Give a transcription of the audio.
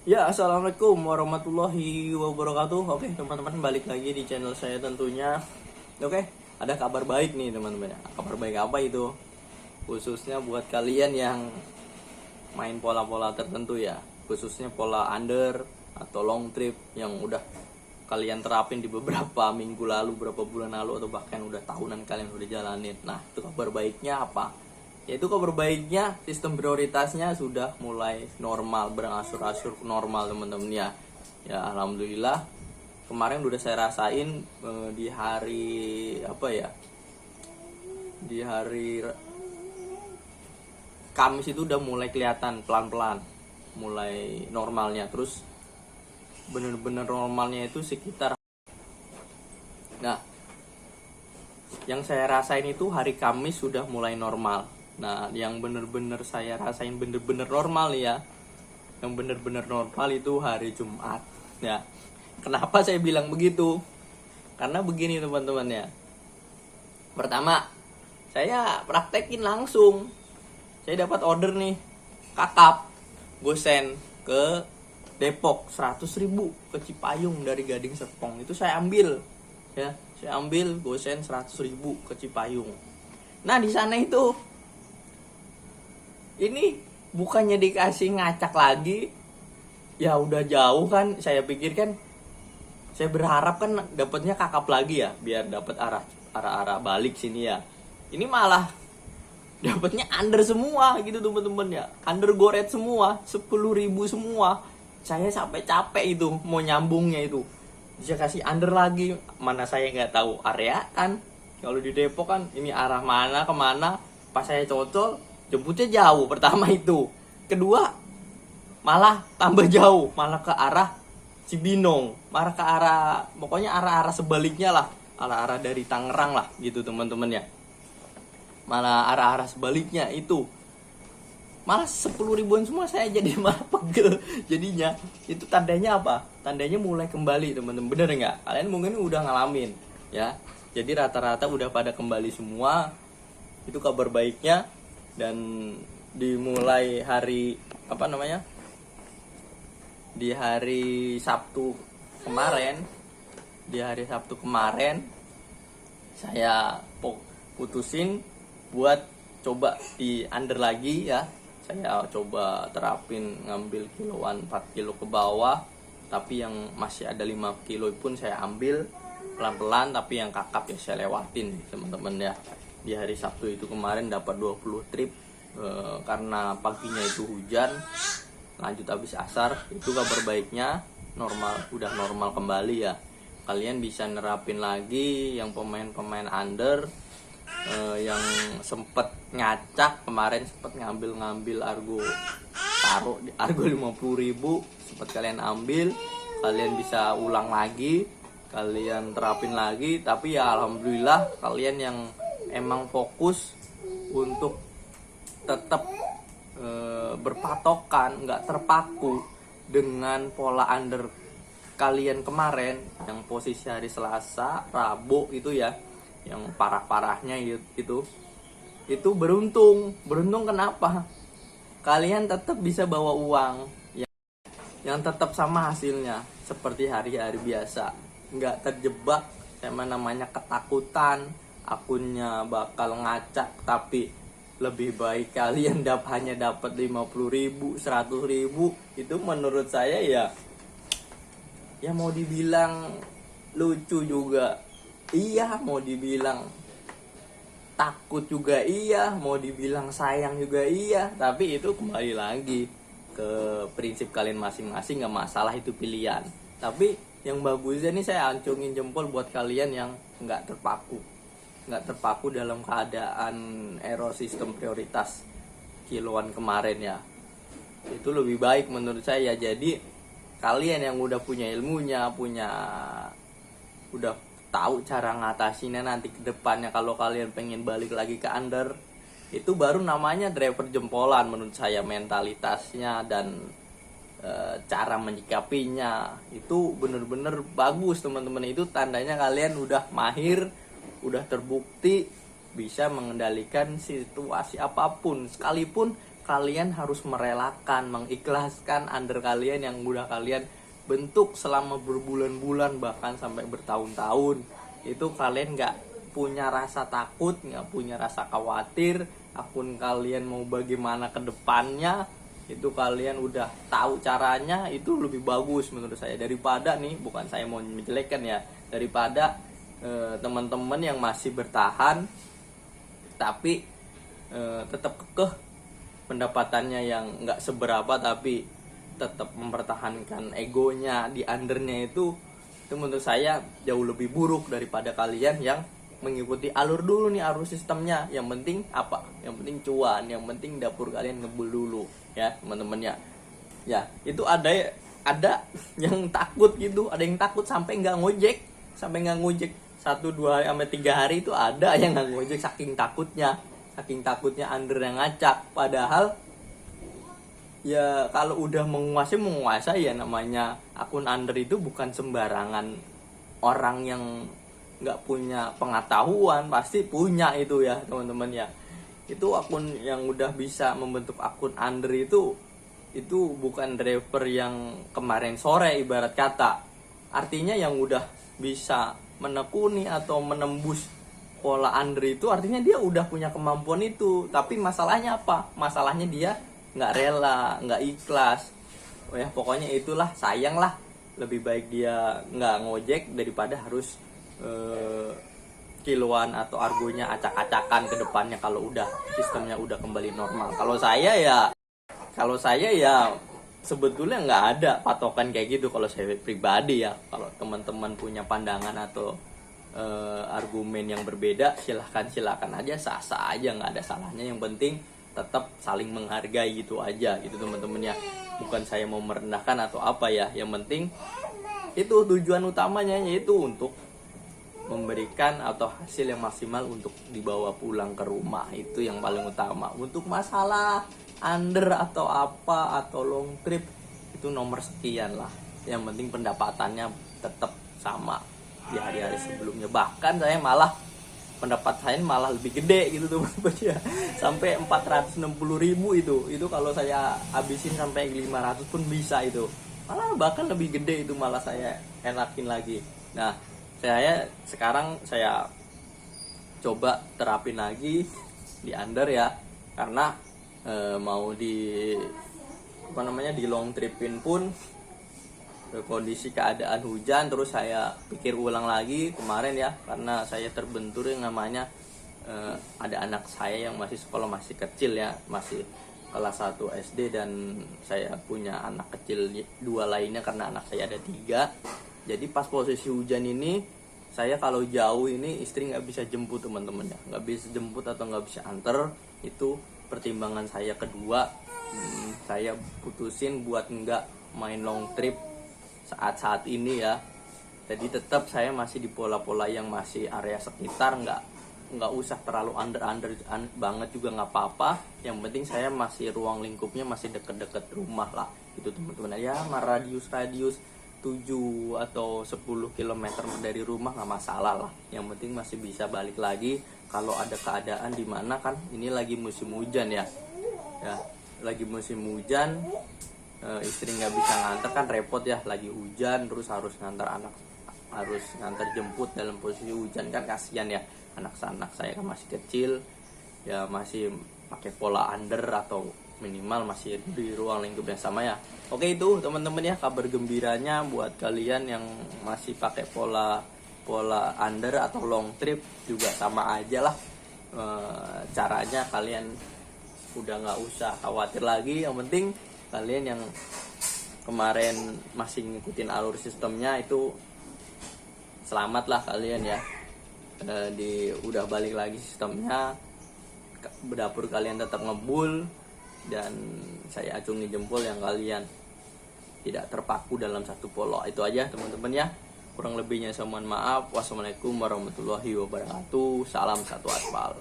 Ya, assalamualaikum warahmatullahi wabarakatuh. Oke, teman-teman, balik lagi di channel saya tentunya. Oke, ada kabar baik nih teman-teman. Kabar baik apa itu? Khususnya buat kalian yang main pola-pola tertentu ya, khususnya pola under atau long trip yang udah kalian terapin di beberapa minggu lalu, beberapa bulan lalu, atau bahkan udah tahunan kalian udah jalanin. Nah, itu kabar baiknya apa? Yaitu kabar baiknya sistem prioritasnya sudah mulai normal, berangsur-angsur normal teman-teman ya. Ya alhamdulillah, kemarin udah saya rasain di hari apa ya? Di hari Kamis itu udah mulai kelihatan pelan-pelan mulai normalnya. Terus bener-bener normalnya itu sekitar, nah yang saya rasain itu hari Kamis sudah mulai normal. Nah, yang bener-bener saya rasain bener-bener normal ya, yang bener-bener normal itu hari Jumat. Ya, kenapa saya bilang begitu? Karena begini teman-teman ya. Pertama, saya praktekin langsung. Saya dapat order nih, kakap, gosen ke Depok 100.000 ke Cipayung dari Gading Serpong. Itu saya ambil, ya, saya ambil gosen 100.000 ke Cipayung. Nah di sana itu ini bukannya dikasih ngacak lagi, ya udah jauh kan. Saya pikir kan, saya berharap kan dapatnya kakap lagi ya, biar dapat arah balik sini ya. Ini malah dapatnya under semua gitu teman-teman ya, under goret semua, 10.000 semua. Saya sampai capek itu mau nyambungnya itu, bisa kasih under lagi, mana saya nggak tahu area kan. Kalau di Depok kan ini arah mana kemana, pas saya cocol jemputnya jauh. Pertama itu, kedua malah tambah jauh, malah ke arah Cibinong, malah ke arah, pokoknya arah-arah sebaliknya lah, arah-arah dari Tangerang lah gitu teman-teman ya. Malah arah-arah sebaliknya itu malah 10.000-an semua. Saya jadi malah pegel jadinya. Itu tandanya apa? Tandanya mulai kembali teman-teman, bener nggak? Kalian mungkin udah ngalamin ya, jadi rata-rata udah pada kembali semua. Itu kabar baiknya. Dan dimulai hari apa namanya, di hari Sabtu kemarin, saya putusin buat coba di under lagi ya. Saya coba terapin ngambil kiloan 4 kilo ke bawah, tapi yang masih ada 5 kilo pun saya ambil pelan-pelan, tapi yang kakap ya saya lewatin teman-teman ya. Di hari Sabtu itu kemarin dapat 20 trip karena paginya itu hujan, lanjut habis asar. Itu kabar baiknya, udah normal kembali ya. Kalian bisa nerapin lagi yang pemain-pemain under yang sempet ngacak kemarin, sempet ngambil argo, taruh di argo 50.000, sempet kalian ambil, kalian bisa ulang lagi, kalian terapin lagi. Tapi ya alhamdulillah, kalian yang emang fokus untuk tetap berpatokan, nggak terpaku dengan pola under kalian kemarin yang posisi hari Selasa, Rabu itu ya, yang parah-parahnya itu beruntung. Kenapa? Kalian tetap bisa bawa uang yang tetap sama hasilnya seperti hari-hari biasa, nggak terjebak sama namanya ketakutan akunnya bakal ngacak. Tapi lebih baik kalian hanya dapat 50.000, 100.000. Itu menurut saya ya mau dibilang lucu juga iya, mau dibilang takut juga iya, mau dibilang sayang juga iya. Tapi itu kembali lagi ke prinsip kalian masing-masing, nggak masalah, itu pilihan. Tapi yang bagusnya nih, saya acungin jempol buat kalian yang nggak terpaku dalam keadaan error sistem prioritas kiloan kemarin ya. Itu lebih baik menurut saya. Jadi kalian yang udah punya ilmunya, udah tahu cara ngatasinnya nanti ke depannya, kalau kalian pengen balik lagi ke under, itu baru namanya driver jempolan menurut saya. Mentalitasnya dan cara menyikapinya itu bener-bener bagus teman-teman. Itu tandanya kalian udah mahir, udah terbukti bisa mengendalikan situasi apapun. Sekalipun kalian harus merelakan, mengikhlaskan under kalian yang udah kalian bentuk selama berbulan-bulan bahkan sampai bertahun-tahun. Itu kalian nggak punya rasa takut, nggak punya rasa khawatir akun kalian mau bagaimana ke depannya. Itu kalian udah tahu caranya, itu lebih bagus menurut saya daripada nih, bukan saya mau menjelekkan ya, daripada teman-teman yang masih bertahan tapi tetap kekeh pendapatannya yang nggak seberapa tapi tetap mempertahankan egonya di undernya. Itu menurut saya jauh lebih buruk daripada kalian yang mengikuti alur dulu nih, alur sistemnya. Yang penting apa? Yang penting cuan, yang penting dapur kalian ngebul dulu ya teman-teman ya. Ya itu ada yang takut gitu, ada yang takut sampai nggak ngojek, 1, 2 sampai 3 hari itu ada yang nggak ngojek saking takutnya under yang ngacak. Padahal ya kalau udah menguasai ya, namanya akun under itu bukan sembarangan orang yang nggak punya pengetahuan, pasti punya itu ya teman-teman ya. Itu akun yang udah bisa membentuk akun under itu bukan driver yang kemarin sore ibarat kata. Artinya yang udah bisa menekuni atau menembus pola under itu artinya dia udah punya kemampuan itu. Tapi masalahnya apa? Masalahnya dia nggak rela, nggak ikhlas. Oh ya pokoknya itulah, sayang lah. Lebih baik dia nggak ngojek daripada harus kiloan atau argonya acak-acakan ke depannya kalau udah sistemnya udah kembali normal. Kalau saya ya sebetulnya nggak ada patokan kayak gitu kalau saya pribadi ya. Kalau teman-teman punya pandangan atau argumen yang berbeda, silahkan aja, sah-sah aja, nggak ada salahnya. Yang penting tetap saling menghargai gitu aja gitu teman-teman ya. Bukan saya mau merendahkan atau apa ya, yang penting itu tujuan utamanya, yaitu untuk memberikan atau hasil yang maksimal untuk dibawa pulang ke rumah. Itu yang paling utama. Untuk masalah under atau apa atau long trip itu nomor sekian lah, yang penting pendapatannya tetap sama di hari-hari sebelumnya. Bahkan saya malah pendapat saya malah lebih gede gitu teman-teman ya, sampai 460.000 itu kalau saya habisin sampai 500 pun bisa, itu malah bahkan lebih gede, itu malah saya enakin lagi. Nah sekarang saya coba terapin lagi di under ya, karena mau di long tripin pun kondisi keadaan hujan. Terus saya pikir ulang lagi kemarin ya, karena saya terbentur yang namanya ada anak saya yang masih sekolah, masih kecil ya, masih kelas 1 SD, dan saya punya anak kecil 2 lainnya karena anak saya ada 3. Jadi pas posisi hujan ini, saya kalau jauh ini istri nggak bisa jemput teman-teman ya, nggak bisa jemput atau nggak bisa anter. Itu pertimbangan saya kedua. Saya putusin buat nggak main long trip saat ini ya. Jadi tetap saya masih di pola-pola yang masih area sekitar, nggak usah terlalu under banget juga nggak apa-apa. Yang penting saya masih ruang lingkupnya masih deket-deket rumah lah itu teman-teman ya. Radius 7 atau 10 km dari rumah nggak masalah lah. Yang penting masih bisa balik lagi kalau ada keadaan dimana kan ini lagi musim hujan ya, lagi musim hujan. Istri nggak bisa nganter kan repot ya, lagi hujan terus harus nganter jemput dalam posisi hujan kan kasihan ya. Anak saya kan masih kecil ya, masih pakai pola under atau minimal masih di ruang lingkup yang sama ya. Oke, itu teman-teman ya kabar gembiranya buat kalian yang masih pakai pola under atau long trip, juga sama aja lah caranya. Kalian udah nggak usah khawatir lagi, yang penting kalian yang kemarin masih ngikutin alur sistemnya itu selamat lah kalian ya. Udah balik lagi sistemnya, dapur kalian tetap ngebul, dan saya acungi jempol yang kalian tidak terpaku dalam satu pola. Itu aja teman-teman ya, kurang lebihnya saya mohon maaf. Wassalamualaikum warahmatullahi wabarakatuh. Salam satu aspal.